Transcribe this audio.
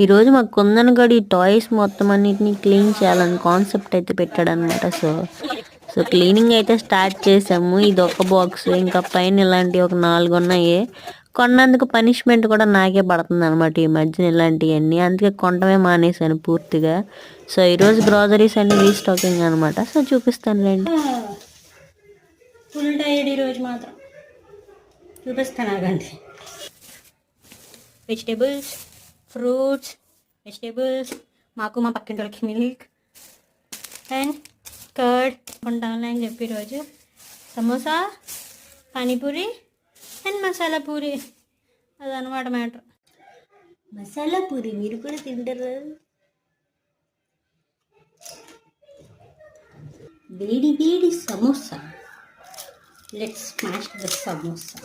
ఈరోజు మా కుందన్ గడి టాయ్స్ మొత్తం అన్నిటిని క్లీన్ చేయాలని కాన్సెప్ట్ అయితే పెట్టాడనమాట. సో క్లీనింగ్ అయితే స్టార్ట్ చేసాము. ఇది ఒక బాక్స్, ఇంకా పైన ఇలాంటివి ఒక 4 ఉన్నాయి. కొన్నందుకు పనిష్మెంట్ కూడా నాకే పడుతుంది అనమాట ఈ మధ్యన ఇలాంటివన్నీ. అందుకే కొనటమే మానేశాను పూర్తిగా. సో ఈరోజు గ్రాసరీస్ అన్ని రీస్టాకింగ్ అనమాట. సో చూపిస్తాను రండి. ఫుల్ టైర్డ్ ఈరోజు మాత్రం చూపిస్తాను ఆగండి. వెజిటేబుల్స్, ఫ్రూట్స్, వెజిటేబుల్స్, మాకు మా పక్కింటి వాళ్ళకి మిల్క్ అండ్ కర్డ్ కొంటాను అని చెప్పి ఈరోజు సమోసా, పానీపూరి అండ్ మసాలా పూరి. అదనమాట మ్యాటర్. మసాలా పూరి మీరు కూడా తింటారు? వేడి వేడి samosa. Let's smash the samosa.